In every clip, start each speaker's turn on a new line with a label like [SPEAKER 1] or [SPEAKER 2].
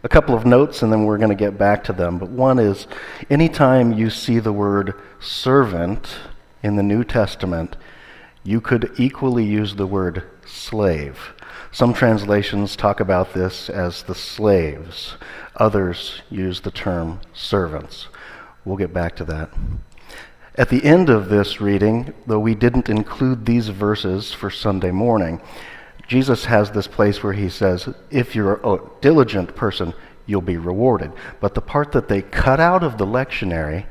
[SPEAKER 1] A couple of notes and then we're going to get back to them. But one is, anytime you see the word servant in the New Testament, you could equally use the word slave. Some translations talk about this as the slaves. Others use the term servants. We'll get back to that. At the end of this reading, though we didn't include these verses for Sunday morning, Jesus has this place where he says, if you're a diligent person, you'll be rewarded. But the part that they cut out of the lectionary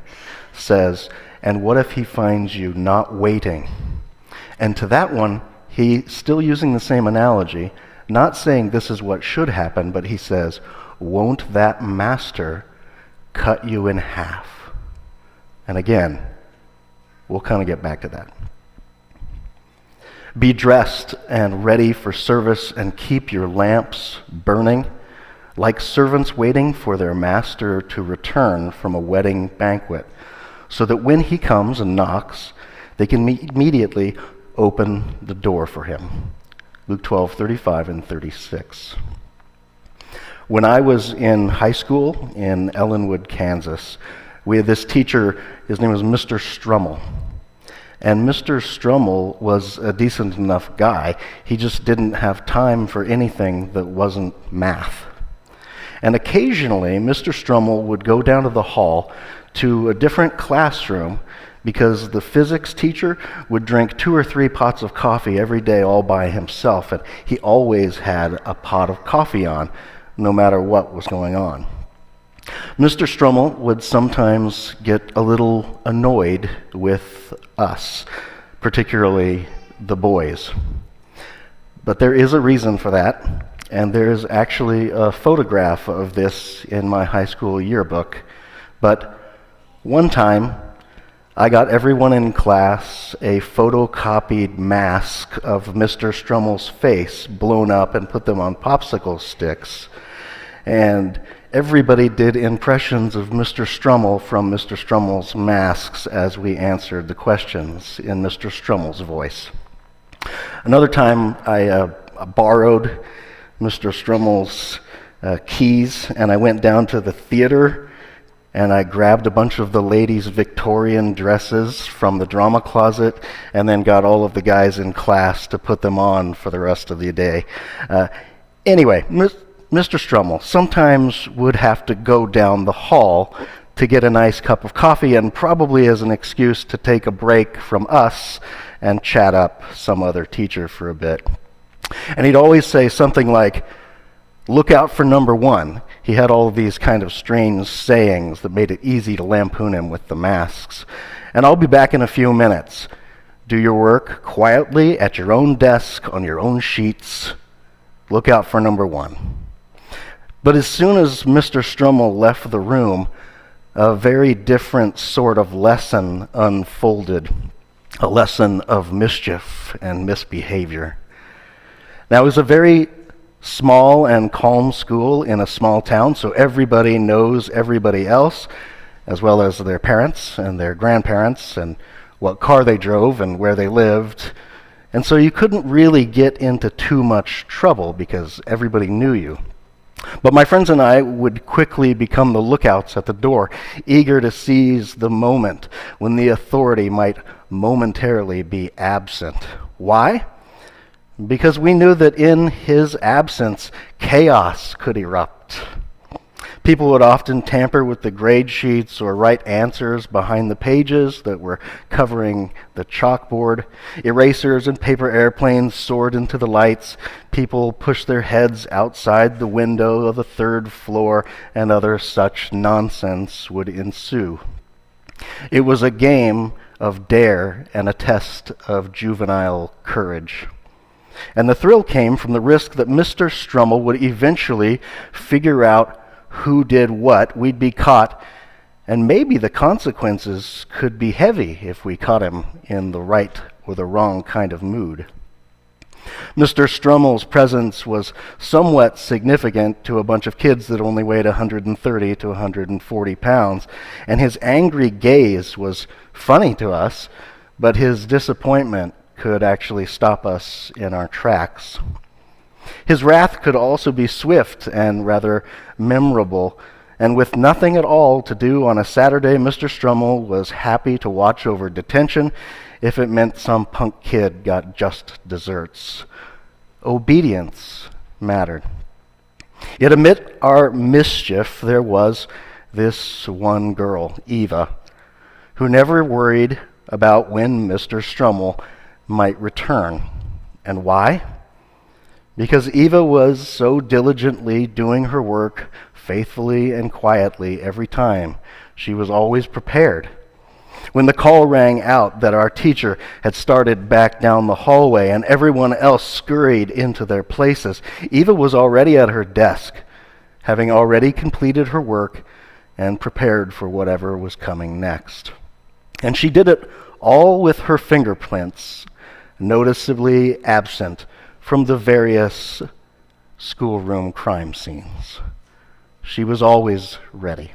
[SPEAKER 1] says, and what if he finds you not waiting? And to that one, he's still using the same analogy, not saying this is what should happen, but he says, won't that master cut you in half? And again, we'll kind of get back to that. Be dressed and ready for service and keep your lamps burning, like servants waiting for their master to return from a wedding banquet, so that when he comes and knocks, they can immediately open the door for him. Luke 12:35 and 36. When I was in high school in Ellenwood, Kansas, we had this teacher, his name was Mr. Strummel. And Mr. Strummel was a decent enough guy. He just didn't have time for anything that wasn't math. And occasionally, Mr. Strummel would go down to the hall to a different classroom because the physics teacher would drink 2 or 3 pots of coffee every day all by himself, and he always had a pot of coffee on, no matter what was going on. Mr. Strummel would sometimes get a little annoyed with us, particularly the boys. But there is a reason for that, and there's actually a photograph of this in my high school yearbook. But one time, I got everyone in class a photocopied mask of Mr. Strummel's face blown up and put them on popsicle sticks. And everybody did impressions of Mr. Strummel from Mr. Strummel's masks as we answered the questions in Mr. Strummel's voice. Another time I borrowed Mr. Strummel's keys and I went down to the theater and I grabbed a bunch of the ladies' Victorian dresses from the drama closet and then got all of the guys in class to put them on for the rest of the day. Anyway, Mr. Strummel sometimes would have to go down the hall to get a nice cup of coffee and probably as an excuse to take a break from us and chat up some other teacher for a bit. And he'd always say something like, look out for number 1. He had all of these kind of strange sayings that made it easy to lampoon him with the masks. And I'll be back in a few minutes. Do your work quietly at your own desk on your own sheets. Look out for number 1. But as soon as Mr. Strummel left the room, a very different sort of lesson unfolded, a lesson of mischief and misbehavior. Now, it was a very small and calm school in a small town, so everybody knows everybody else, as well as their parents and their grandparents and what car they drove and where they lived. And so you couldn't really get into too much trouble because everybody knew you. But my friends and I would quickly become the lookouts at the door, eager to seize the moment when the authority might momentarily be absent. Why? Because we knew that in his absence, chaos could erupt. People would often tamper with the grade sheets or write answers behind the pages that were covering the chalkboard. Erasers and paper airplanes soared into the lights. People pushed their heads outside the window of the 3rd floor, and other such nonsense would ensue. It was a game of dare and a test of juvenile courage. And the thrill came from the risk that Mr. Strummel would eventually figure out who did what. We'd be caught, and maybe the consequences could be heavy if we caught him in the right or the wrong kind of mood. Mr. Strummel's presence was somewhat significant to a bunch of kids that only weighed 130 to 140 pounds, and his angry gaze was funny to us, but his disappointment could actually stop us in our tracks. His wrath could also be swift and rather memorable. And with nothing at all to do on a Saturday, Mr. Strummel was happy to watch over detention if it meant some punk kid got just desserts. Obedience mattered. Yet amid our mischief, there was this one girl, Eva, who never worried about when Mr. Strummel might return. And why? Because Eva was so diligently doing her work faithfully and quietly every time. She was always prepared. When the call rang out that our teacher had started back down the hallway and everyone else scurried into their places, Eva was already at her desk, having already completed her work and prepared for whatever was coming next. And she did it all with her fingerprints noticeably absent from the various schoolroom crime scenes. She was always ready.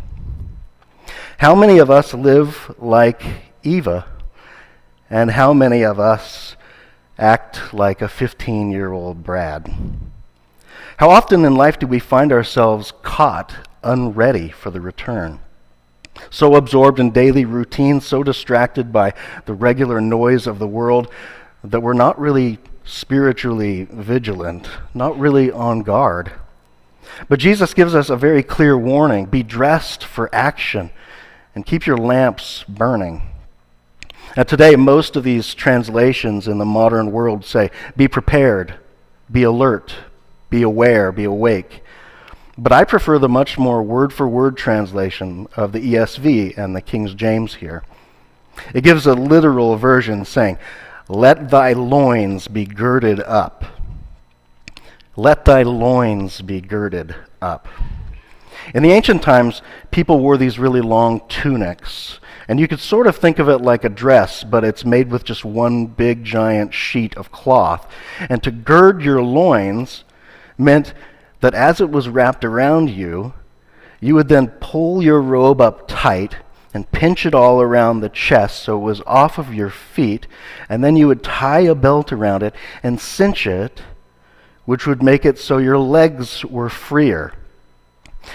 [SPEAKER 1] How many of us live like Eva, and how many of us act like a 15-year-old Brad? How often in life do we find ourselves caught unready for the return? So absorbed in daily routine, so distracted by the regular noise of the world that we're not really spiritually vigilant, not really on guard. But Jesus gives us a very clear warning. Be dressed for action and keep your lamps burning. Now today, most of these translations in the modern world say, be prepared, be alert, be aware, be awake. But I prefer the much more word-for-word translation of the ESV and the King James here. It gives a literal version saying, let thy loins be girded up. Let thy loins be girded up. In the ancient times, people wore these really long tunics. And you could sort of think of it like a dress, but it's made with just one big giant sheet of cloth. And to gird your loins meant that as it was wrapped around you, you would then pull your robe up tight and pinch it all around the chest so it was off of your feet, and then you would tie a belt around it and cinch it, which would make it so your legs were freer.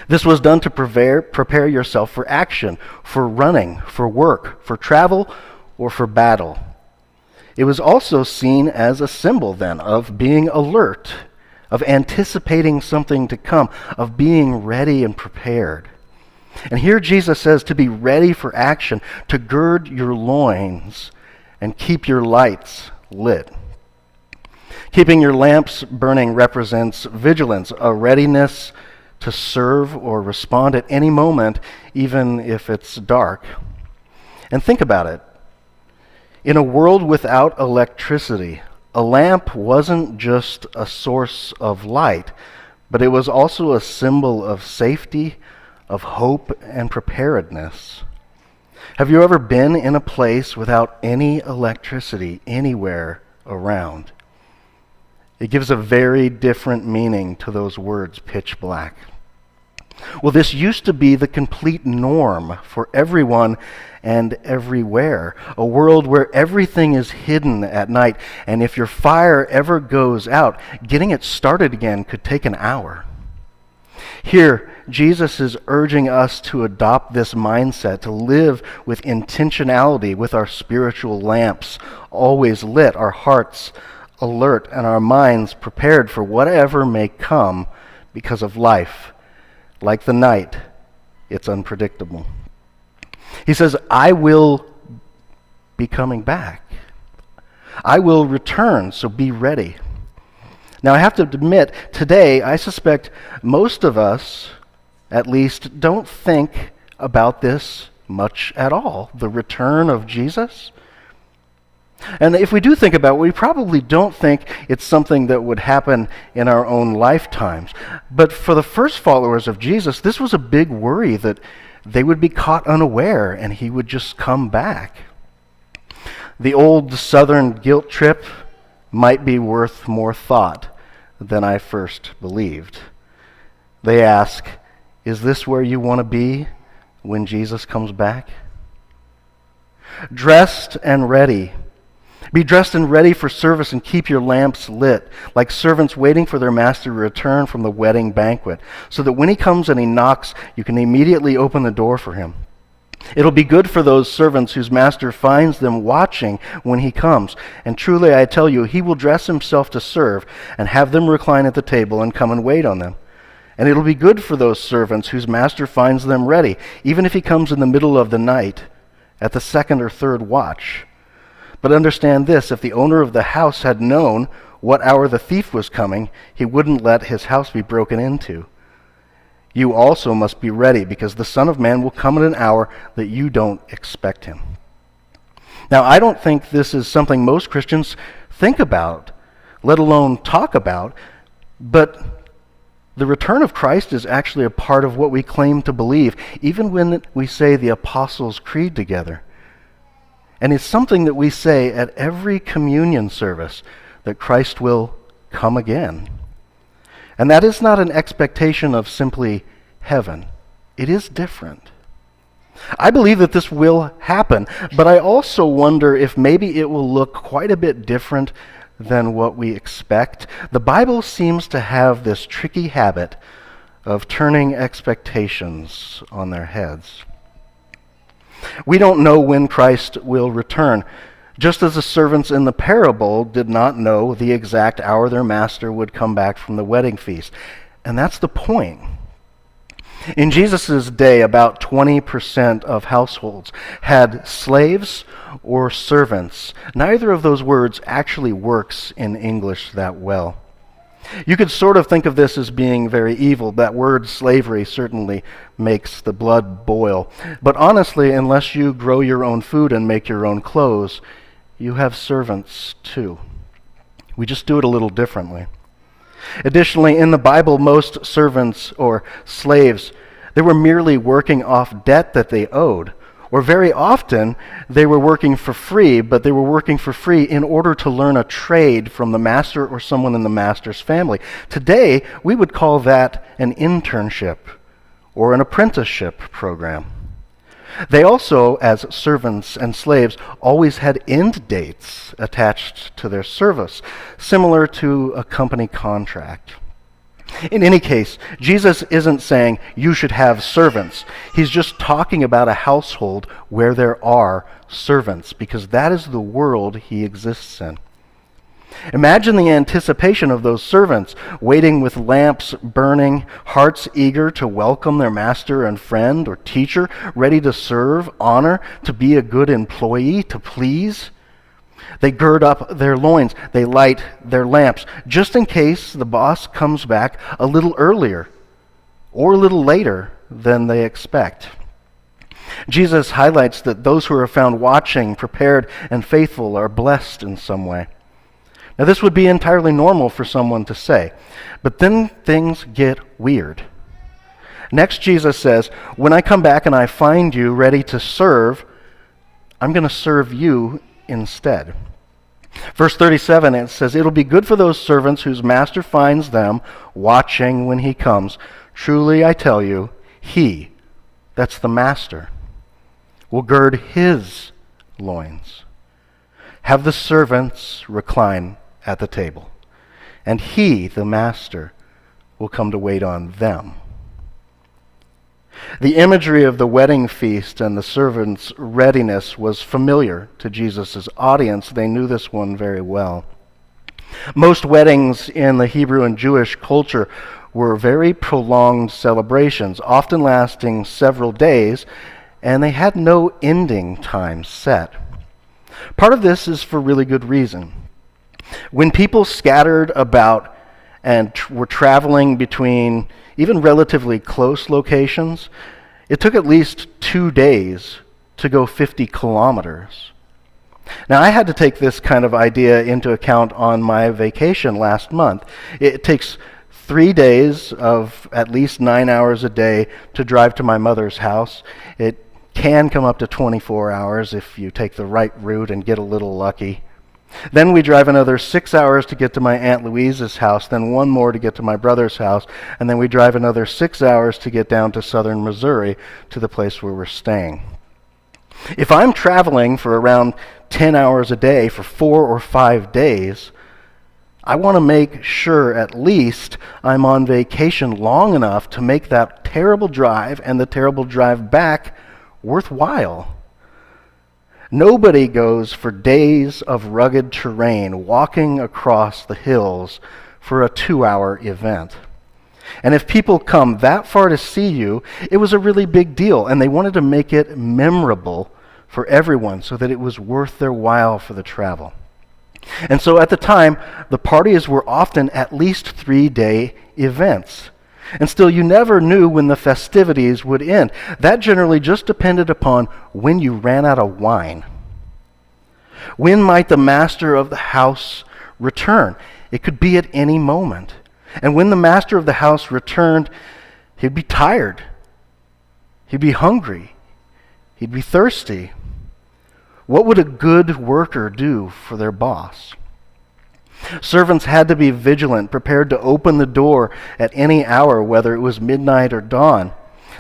[SPEAKER 1] This was done to prepare yourself for action, for running, for work, for travel, or for battle. It was also seen as a symbol then of being alert, of anticipating something to come, of being ready and prepared. And here Jesus says to be ready for action, to gird your loins and keep your lights lit. Keeping your lamps burning represents vigilance, a readiness to serve or respond at any moment, even if it's dark. And think about it. In a world without electricity, a lamp wasn't just a source of light, but it was also a symbol of safety, of hope, and preparedness. Have you ever been in a place without any electricity anywhere around? It gives a very different meaning to those words, pitch black. Well, this used to be the complete norm for everyone and everywhere. A world where everything is hidden at night, and if your fire ever goes out, getting it started again could take an hour. Here, Jesus is urging us to adopt this mindset, to live with intentionality, with our spiritual lamps always lit, our hearts alert, and our minds prepared for whatever may come because of life. Like the night, it's unpredictable. He says, I will be coming back. I will return, so be ready. Now, I have to admit, today, I suspect most of us, at least, don't think about this much at all, the return of Jesus. And if we do think about it, we probably don't think it's something that would happen in our own lifetimes. But for the first followers of Jesus, this was a big worry that they would be caught unaware and he would just come back. The old Southern guilt trip might be worth more thought than I first believed. They ask, is this where you want to be when Jesus comes back? Dressed and ready. Be dressed and ready for service and keep your lamps lit, like servants waiting for their master to return from the wedding banquet, so that when he comes and he knocks, you can immediately open the door for him. It'll be good for those servants whose master finds them watching when he comes. And truly I tell you, he will dress himself to serve and have them recline at the table and come and wait on them. And it'll be good for those servants whose master finds them ready, even if he comes in the middle of the night, at the second or third watch. But understand this, if the owner of the house had known what hour the thief was coming, he wouldn't let his house be broken into. You also must be ready, because the Son of Man will come at an hour that you don't expect him. Now, I don't think this is something most Christians think about, let alone talk about, but the return of Christ is actually a part of what we claim to believe, even when we say the Apostles' Creed together. And it's something that we say at every communion service, that Christ will come again. And that is not an expectation of simply heaven. It is different. I believe that this will happen, but I also wonder if maybe it will look quite a bit different than what we expect. The Bible seems to have this tricky habit of turning expectations on their heads. We don't know when Christ will return, just as the servants in the parable did not know the exact hour their master would come back from the wedding feast. And that's the point. In Jesus' day, about 20% of households had slaves or servants. Neither of those words actually works in English that well. You could sort of think of this as being very evil. That word slavery certainly makes the blood boil. But honestly, unless you grow your own food and make your own clothes, you have servants too. We just do it a little differently. Additionally, in the Bible, most servants or slaves, they were merely working off debt that they owed. Or very often, they were working for free, but they were working for free in order to learn a trade from the master or someone in the master's family. Today, we would call that an internship or an apprenticeship program. They also, as servants and slaves, always had end dates attached to their service, similar to a company contract. In any case, Jesus isn't saying you should have servants. He's just talking about a household where there are servants, because that is the world he exists in. Imagine the anticipation of those servants, waiting with lamps burning, hearts eager to welcome their master and friend or teacher, ready to serve, honor, to be a good employee, to please. They gird up their loins. They light their lamps, just in case the boss comes back a little earlier or a little later than they expect. Jesus highlights that those who are found watching, prepared, and faithful are blessed in some way. Now, this would be entirely normal for someone to say, but then things get weird. Next, Jesus says, when I come back and I find you ready to serve, I'm going to serve you instead. Verse 37, it says, it'll be good for those servants whose master finds them watching when he comes. Truly, I tell you, he, that's the master, will gird his loins. Have the servants recline at the table, and he, the master, will come to wait on them. The imagery of the wedding feast and the servants' readiness was familiar to Jesus' audience. They knew this one very well. Most weddings in the Hebrew and Jewish culture were very prolonged celebrations, often lasting several days, and they had no ending time set. Part of this is for really good reason. When people scattered about and were traveling between even relatively close locations, it took at least 2 days to go 50 kilometers. Now, I had to take this kind of idea into account on my vacation last month. It takes 3 days of at least 9 hours a day to drive to my mother's house. It can come up to 24 hours if you take the right route and get a little lucky. Then we drive another 6 hours to get to my Aunt Louise's house, then 1 more to get to my brother's house, and then we drive another 6 hours to get down to southern Missouri to the place where we're staying. If I'm traveling for around 10 hours a day for 4 or 5 days, I want to make sure at least I'm on vacation long enough to make that terrible drive and the terrible drive back worthwhile. Nobody goes for days of rugged terrain walking across the hills for a 2-hour event. And if people come that far to see you, it was a really big deal, and they wanted to make it memorable for everyone so that it was worth their while for the travel. And so at the time, the parties were often at least 3-day events. And still, you never knew when the festivities would end. That generally just depended upon when you ran out of wine. When might the master of the house return? It could be at any moment. And when the master of the house returned, he'd be tired. He'd be hungry. He'd be thirsty. What would a good worker do for their boss? Servants had to be vigilant, prepared to open the door at any hour, whether it was midnight or dawn.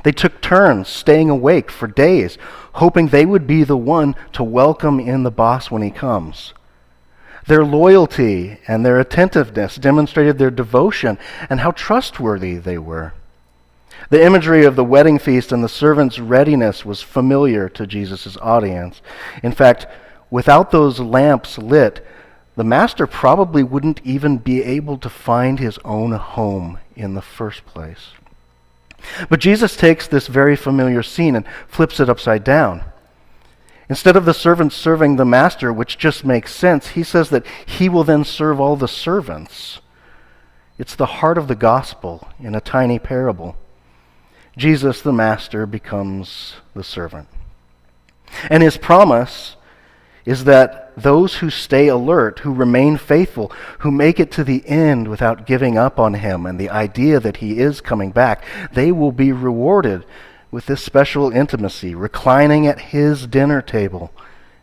[SPEAKER 1] They took turns staying awake for days, hoping they would be the one to welcome in the boss when he comes. Their loyalty and their attentiveness demonstrated their devotion and how trustworthy they were. The imagery of the wedding feast and the servant's readiness was familiar to Jesus' audience. In fact, without those lamps lit, the master probably wouldn't even be able to find his own home in the first place. But Jesus takes this very familiar scene and flips it upside down. Instead of the servant serving the master, which just makes sense, he says that he will then serve all the servants. It's the heart of the gospel in a tiny parable. Jesus, the master, becomes the servant. And his promise is that those who stay alert, who remain faithful, who make it to the end without giving up on him and the idea that he is coming back, they will be rewarded with this special intimacy, reclining at his dinner table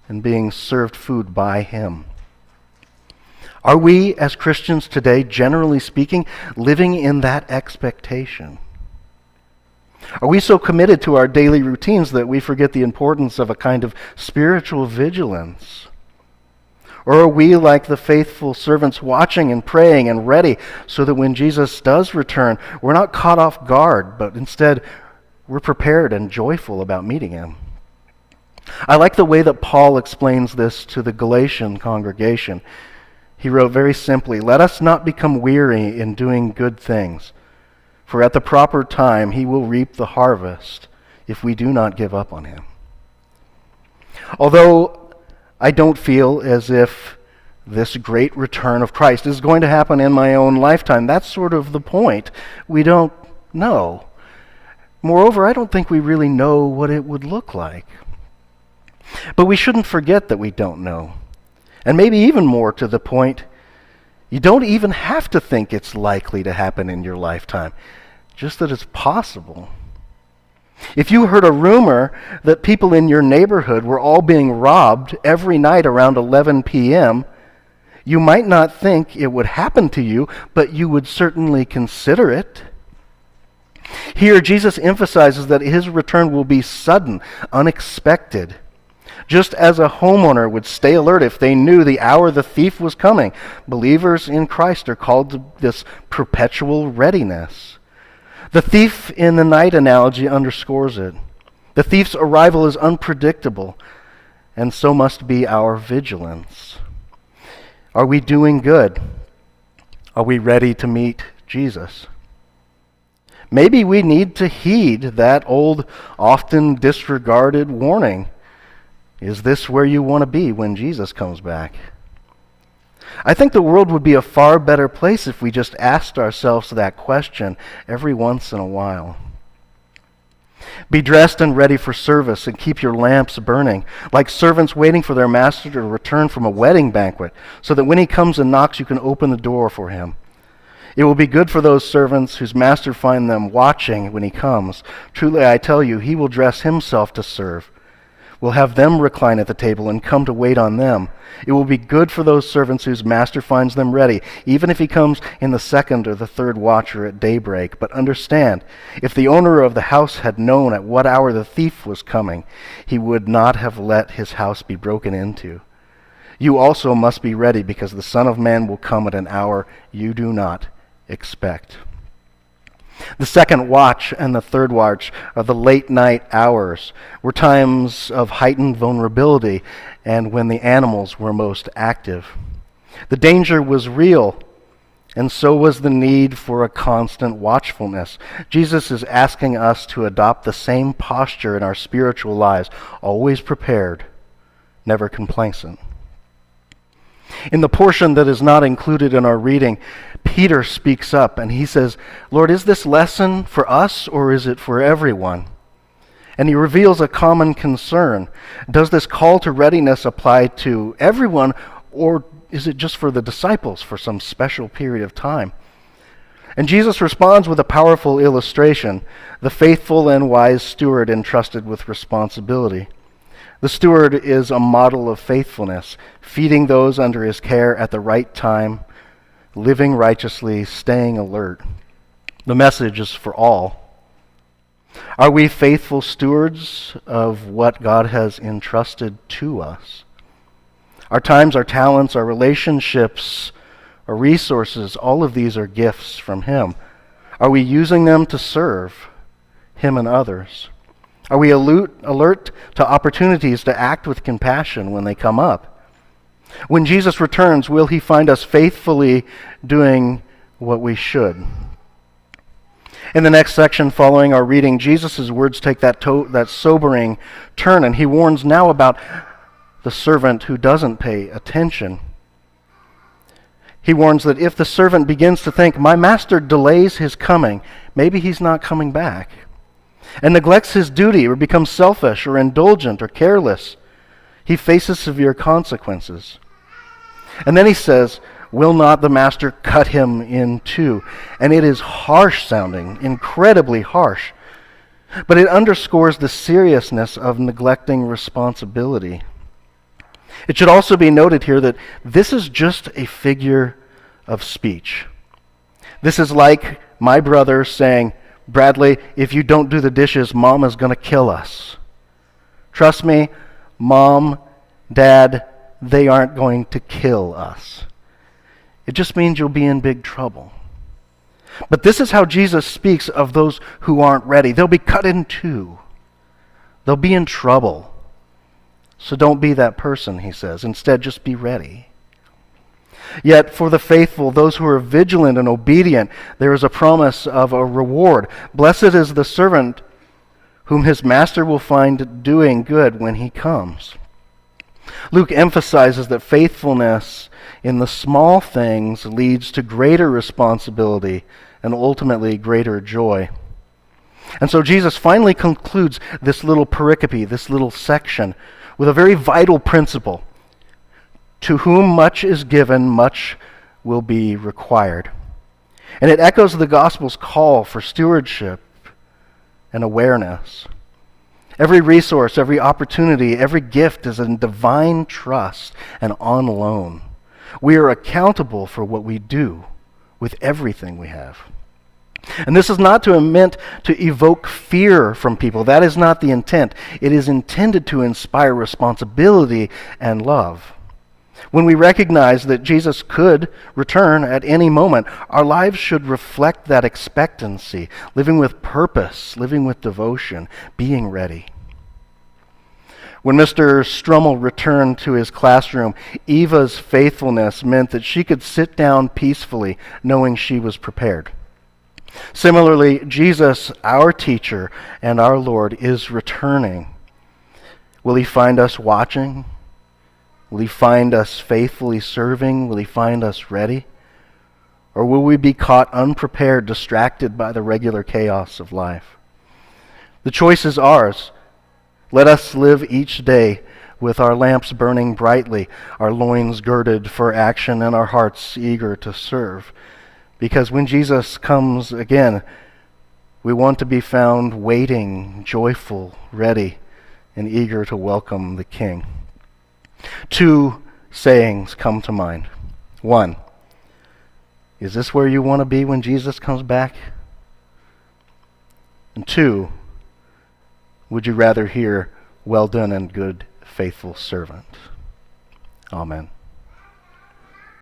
[SPEAKER 1] and being served food by him. Are we, as Christians today, generally speaking, living in that expectation? Are we so committed to our daily routines that we forget the importance of a kind of spiritual vigilance? Or are we like the faithful servants, watching and praying and ready so that when Jesus does return, we're not caught off guard, but instead we're prepared and joyful about meeting him? I like the way that Paul explains this to the Galatian congregation. He wrote very simply, "Let us not become weary in doing good things, for at the proper time he will reap the harvest if we do not give up on him." Although I don't feel as if this great return of Christ is going to happen in my own lifetime, that's sort of the point. We don't know. Moreover, I don't think we really know what it would look like. But we shouldn't forget that we don't know. And maybe even more to the point, you don't even have to think it's likely to happen in your lifetime, just that it's possible. If you heard a rumor that people in your neighborhood were all being robbed every night around 11 p.m., you might not think it would happen to you, but you would certainly consider it. Here, Jesus emphasizes that his return will be sudden, unexpected. Just as a homeowner would stay alert if they knew the hour the thief was coming, believers in Christ are called to this perpetual readiness. The thief in the night analogy underscores it. The thief's arrival is unpredictable, and so must be our vigilance. Are we doing good? Are we ready to meet Jesus? Maybe we need to heed that old, often disregarded warning. Is this where you want to be when Jesus comes back? I think the world would be a far better place if we just asked ourselves that question every once in a while. Be dressed and ready for service and keep your lamps burning, like servants waiting for their master to return from a wedding banquet, so that when he comes and knocks, you can open the door for him. It will be good for those servants whose master find them watching when he comes. Truly, I tell you, he will dress himself to serve. will have them recline at the table and come to wait on them. It will be good for those servants whose master finds them ready, even if he comes in the second or the third watch or at daybreak. But understand, if the owner of the house had known at what hour the thief was coming, he would not have let his house be broken into. You also must be ready, because the Son of Man will come at an hour you do not expect. The second watch and the third watch are the late night hours, were times of heightened vulnerability and when the animals were most active. The danger was real, and so was the need for a constant watchfulness. Jesus is asking us to adopt the same posture in our spiritual lives, always prepared, never complacent. In the portion that is not included in our reading, Peter speaks up and he says, "Lord, is this lesson for us or is it for everyone?" And he reveals a common concern. Does this call to readiness apply to everyone, or is it just for the disciples for some special period of time? And Jesus responds with a powerful illustration: the faithful and wise steward entrusted with responsibility. The steward is a model of faithfulness, feeding those under his care at the right time, living righteously, staying alert. The message is for all. Are we faithful stewards of what God has entrusted to us? Our times, our talents, our relationships, our resources, all of these are gifts from Him. Are we using them to serve Him and others? Are we alert to opportunities to act with compassion when they come up? When Jesus returns, will He find us faithfully doing what we should? In the next section following our reading, Jesus' words take that sobering turn, and He warns now about the servant who doesn't pay attention. He warns that if the servant begins to think, "My master delays his coming, maybe he's not coming back," and neglects his duty or becomes selfish or indulgent or careless, he faces severe consequences. And then he says, "Will not the master cut him in two?" And it is harsh sounding, incredibly harsh. But it underscores the seriousness of neglecting responsibility. It should also be noted here that this is just a figure of speech. This is like my brother saying, "Bradley, if you don't do the dishes, Mom is going to kill us." Trust me, Mom, Dad, they aren't going to kill us. It just means you'll be in big trouble. But this is how Jesus speaks of those who aren't ready. They'll be cut in two. They'll be in trouble. So don't be that person, He says. Instead, just be ready. Yet for the faithful, those who are vigilant and obedient, there is a promise of a reward. Blessed is the servant whom his master will find doing good when he comes. Luke emphasizes that faithfulness in the small things leads to greater responsibility and ultimately greater joy. And so Jesus finally concludes this little pericope, this little section, with a very vital principle. To whom much is given, much will be required. And it echoes the gospel's call for stewardship and awareness. Every resource, every opportunity, every gift is in divine trust and on loan. We are accountable for what we do with everything we have. And this is not meant to evoke fear from people. That is not the intent. It is intended to inspire responsibility and love. When we recognize that Jesus could return at any moment, our lives should reflect that expectancy, living with purpose, living with devotion, being ready. When Mr. Strummel returned to his classroom, Eva's faithfulness meant that she could sit down peacefully, knowing she was prepared. Similarly, Jesus, our teacher and our Lord, is returning. Will He find us watching? Will He find us faithfully serving? Will He find us ready? Or will we be caught unprepared, distracted by the regular chaos of life? The choice is ours. Let us live each day with our lamps burning brightly, our loins girded for action, and our hearts eager to serve. Because when Jesus comes again, we want to be found waiting, joyful, ready, and eager to welcome the King. Two sayings come to mind. One, is this where you want to be when Jesus comes back? And two, would you rather hear, well done and good, faithful servant? Amen.